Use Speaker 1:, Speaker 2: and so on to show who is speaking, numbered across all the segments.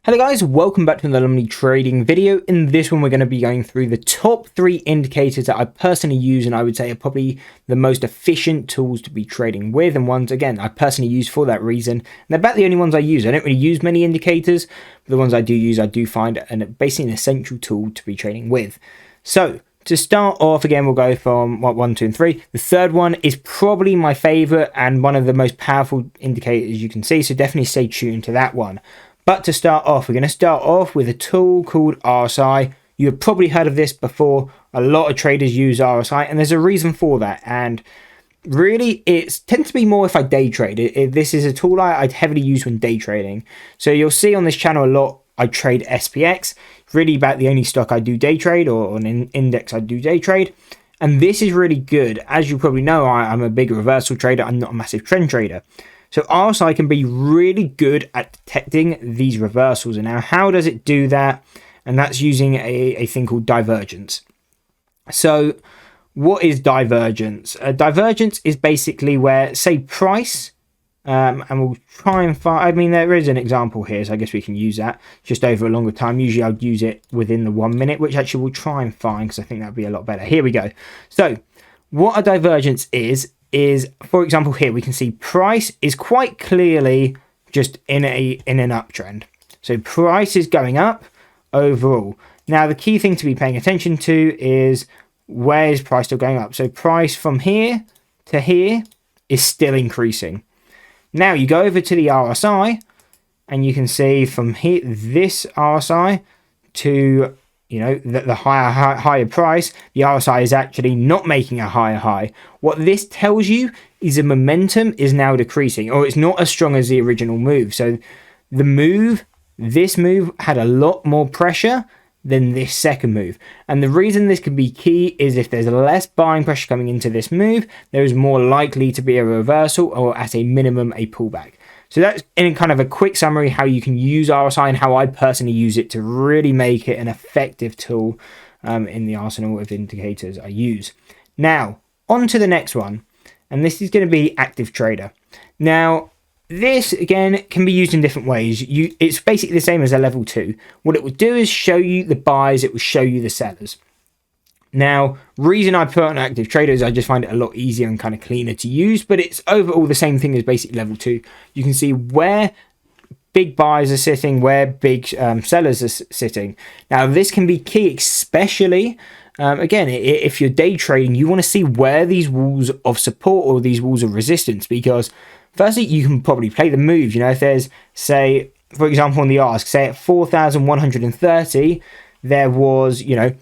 Speaker 1: Hello guys, welcome back to the Lumley trading video. In this one, we're going to be going through the top 3 indicators that I personally use and I would say are probably the most efficient tools to be trading with, and ones, again, I personally use for that reason. And they're about the only ones I use. I don't really use many indicators, but the ones I do use, I do find basically an essential tool to be trading with. So, to start off, again, we'll go from 1, 2, and 3. The third one is probably my favorite and one of the most powerful indicators you can see, so definitely stay tuned to that one. But to start off, we're going to start off with a tool called RSI. You've probably heard of this before. A lot of traders use RSI, and there's a reason for that. And really, it tends to be more if I day trade. This is a tool I'd heavily use when day trading. So you'll see on this channel a lot, I trade SPX. It's really about the only stock I do day trade, or an index I do day trade. And this is really good. As you probably know, I'm a big reversal trader. I'm not a massive trend trader. So RSI can be really good at detecting these reversals. And now how does it do that? And that's using a thing called divergence. So what is divergence? Divergence is basically where, say, price, and we'll try and find, I mean, there is an example here, so I guess we can use that just over a longer time. Usually I'd use it within the 1 minute, which actually we'll try and find because I think that'd be a lot better. Here we go. So what a divergence is, for example, here we can see price is quite clearly just in an uptrend. So price is going up overall. Now the key thing to be paying attention to is, where is price still going up? So price from here to here is still increasing. Now you go over to the RSI and you can see from here, this RSI to, you know, the higher price, the RSI is actually not making a higher high. What this tells you is the momentum is now decreasing, or it's not as strong as the original move. So this move had a lot more pressure than this second move. And the reason this can be key is if there's less buying pressure coming into this move, there is more likely to be a reversal, or at a minimum, a pullback. So that's in kind of a quick summary how you can use RSI and how I personally use it to really make it an effective tool in the arsenal of indicators I use. Now, on to the next one, and this is going to be active trader. Now, this, again, can be used in different ways. It's basically the same as a level 2. What it will do is show you the buyers, it will show you the sellers. Now, reason I put on active trader is I just find it a lot easier and kind of cleaner to use, but it's overall the same thing as basically level 2. You can see where big buyers are sitting, where big sellers are sitting. Now, this can be key, especially, again, if you're day trading, you want to see where these walls of support or these walls of resistance, because firstly, you can probably play the move. You know, if there's, say, for example, on the ask, say at 4,130, there was, you know,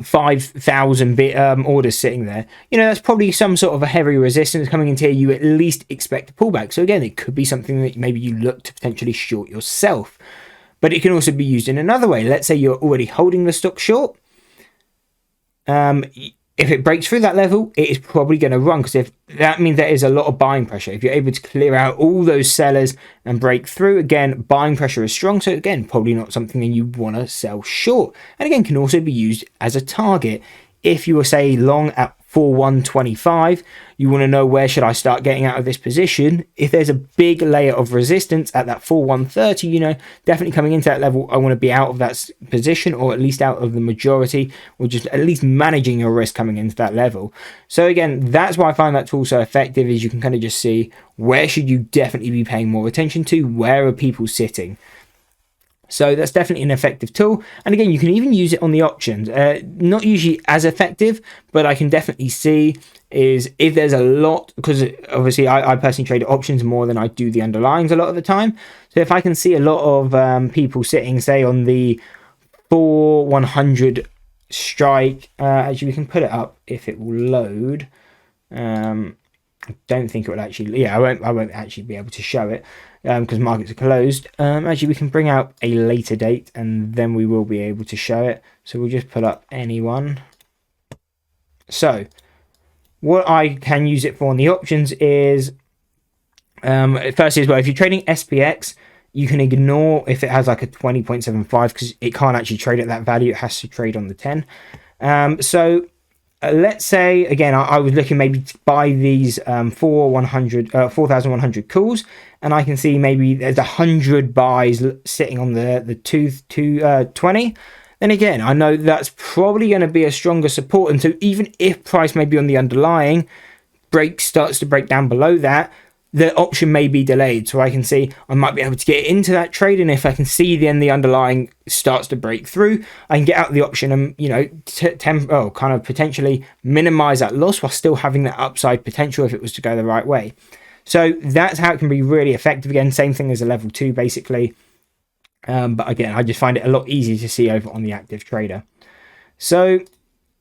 Speaker 1: 5,000 orders sitting there. You know, that's probably some sort of a heavy resistance coming into here. You at least expect a pullback. So again, it could be something that maybe you look to potentially short yourself. But it can also be used in another way. Let's say you're already holding the stock short. If it breaks through that level, it is probably going to run, because if that means there is a lot of buying pressure. If you're able to clear out all those sellers and break through, again, buying pressure is strong. So again, probably not something that you want to sell short. And again, can also be used as a target. If you were, say, long at 4,125, you want to know, where should I start getting out of this position? If there's a big layer of resistance at that 4,130, you know, definitely coming into that level, I want to be out of that position, or at least out of the majority, or just at least managing your risk coming into that level. So again, that's why I find that tool so effective, is you can kind of just see, where should you definitely be paying more attention to? Where are people sitting? So that's definitely an effective tool. And again, you can even use it on the options. Not usually as effective, but I can definitely see is if there's a lot, because obviously I personally trade options more than I do the underlyings a lot of the time. So if I can see a lot of people sitting, say, on the 4,100 strike, actually we can put it up if it will load. I don't think it will actually, yeah, I won't actually be able to show it because markets are closed. Actually, we can bring out a later date and then we will be able to show it. So we'll just put up anyone. So what I can use it for on the options is, firstly as well, if you're trading SPX, you can ignore if it has like a 20.75 because it can't actually trade at that value. It has to trade on the 10. So let's say, again, I was looking maybe to buy these 4,100 calls, and I can see maybe there's 100 buys sitting on the 220, then again, I know that's probably going to be a stronger support. And so even if price maybe on the underlying starts to break down below that, the option may be delayed. So I can see I might be able to get into that trade, and if I can see then the underlying starts to break through, I can get out the option and, you know, kind of potentially minimize that loss while still having that upside potential if it was to go the right way. So that's how it can be really effective. Again, same thing as a level 2 basically. But again, I just find it a lot easier to see over on the active trader. So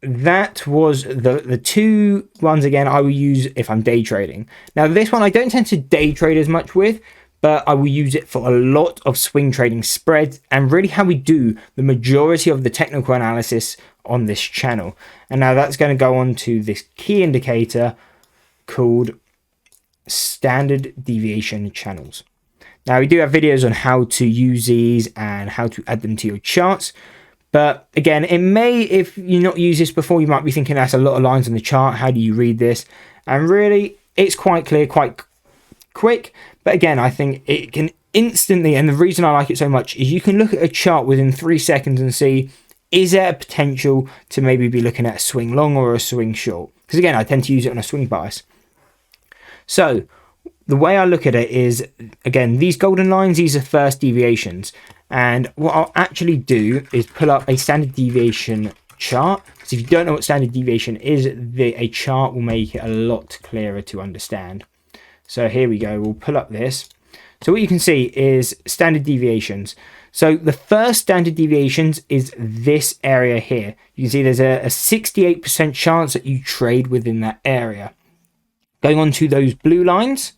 Speaker 1: that was the two ones again I will use if I'm day trading. Now this one I don't tend to day trade as much with, but I will use it for a lot of swing trading spreads and really how we do the majority of the technical analysis on this channel. And now that's going to go on to this key indicator called standard deviation channels. Now we do have videos on how to use these and how to add them to your charts. But again, it may, if you've not used this before, you might be thinking that's a lot of lines on the chart. How do you read this? And really, it's quite clear, quite quick. But again, I think it can instantly, and the reason I like it so much is you can look at a chart within 3 seconds and see, is there a potential to maybe be looking at a swing long or a swing short? Because again, I tend to use it on a swing bias. So the way I look at it is, again, these golden lines, these are first deviations. And what I'll actually do is pull up a standard deviation chart. So if you don't know what standard deviation is, a chart will make it a lot clearer to understand. So here we go. We'll pull up this. So what you can see is standard deviations. So the first standard deviations is this area here. You can see there's a 68% chance that you trade within that area. Going on to those blue lines.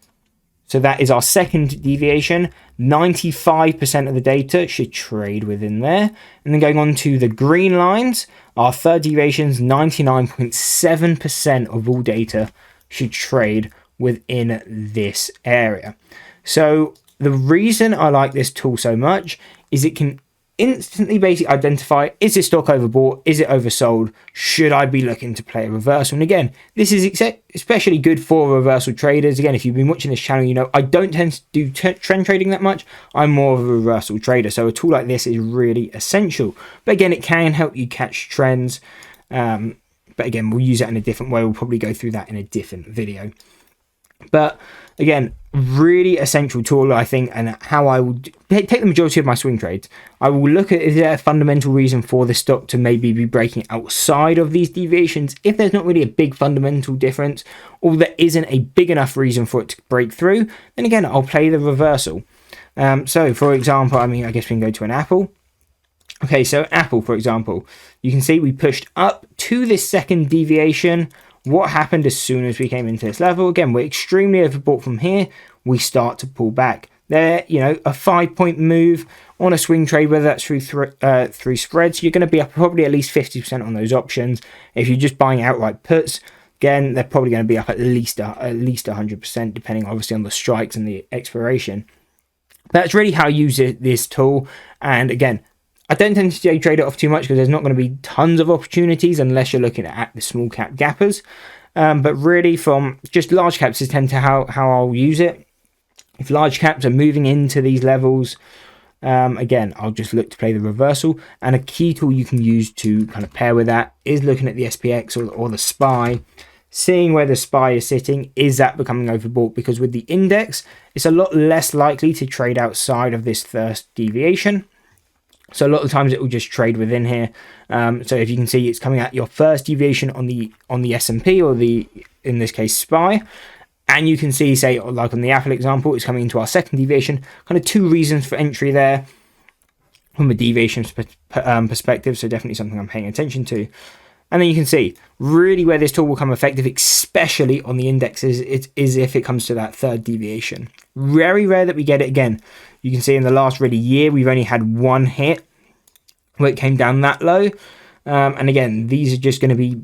Speaker 1: So that is our second deviation. 95% of the data should trade within there. And then going on to the green lines, our third deviations, 99.7% of all data should trade within this area. So the reason I like this tool so much is it can instantly basically identify, is this stock overbought? Is it oversold? Should I be looking to play a reversal? And again, this is especially good for reversal traders. Again, if you've been watching this channel, you know I don't tend to do trend trading that much. I'm more of a reversal trader. So a tool like this is really essential. But again, it can help you catch trends. But again, we'll use it in a different way. We'll probably go through that in a different video. But again, really essential tool, I think, and how I will take the majority of my swing trades. I will look at, is there a fundamental reason for the stock to maybe be breaking outside of these deviations? If there's not really a big fundamental difference, or there isn't a big enough reason for it to break through, then again, I'll play the reversal. So for example, I mean, I guess we can go to an Apple. Okay, so Apple, for example, you can see we pushed up to this second deviation. What happened as soon as we came into this level? Again, we're extremely overbought from here. We start to pull back. There, you know, a 5-point move on a swing trade, whether that's through spreads, you're going to be up probably at least 50% on those options. If you're just buying outright puts, again, they're probably going to be up at least 100%, depending obviously on the strikes and the expiration. That's really how I use this tool. And again, I don't tend to day trade it off too much because there's not going to be tons of opportunities unless you're looking at the small cap gappers. But really from just large caps is tend to how I'll use it. If large caps are moving into these levels, again, I'll just look to play the reversal. And a key tool you can use to kind of pair with that is looking at the SPX or the SPY, seeing where the SPY is sitting. Is that becoming overbought? Because with the index, it's a lot less likely to trade outside of this first deviation. So a lot of times it will just trade within here. So if you can see, it's coming at your first deviation on the S&P or in this case SPY, and you can see, say like on the Apple example, it's coming into our second deviation. Kind of two reasons for entry there from a deviation perspective. So definitely something I'm paying attention to. And then you can see really where this tool will come effective, especially on the indexes, is if it comes to that third deviation. Very rare that we get it again. You can see in the last really year, we've only had one hit where it came down that low. And again, these are just going to be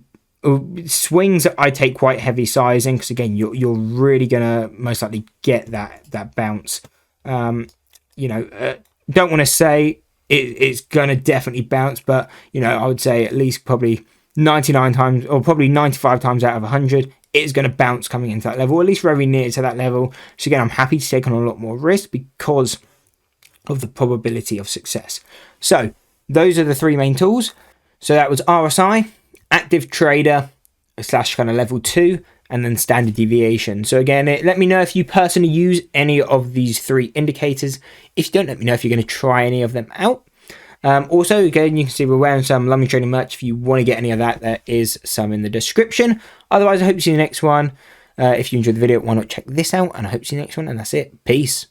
Speaker 1: swings that I take quite heavy sizing because again, you're really going to most likely get that bounce. Don't want to say it's going to definitely bounce, but I would say at least probably 99 times or probably 95 times out of 100 it is going to bounce coming into that level, or at least very near to that level. So again, I'm happy to take on a lot more risk because of the probability of success. So those are the three main tools. So that was RSI, active trader / kind of level 2, and then standard deviation. So again, let me know if you personally use any of these three indicators. If you don't, let me know if you're going to try any of them out. Also, again, you can see we're wearing some Lumley trading merch. If you want to get any of that, there is some in the description. Otherwise, I hope to see you in the next one. If you enjoyed the video, why not check this out? And I hope to see you in the next one. And that's it. Peace.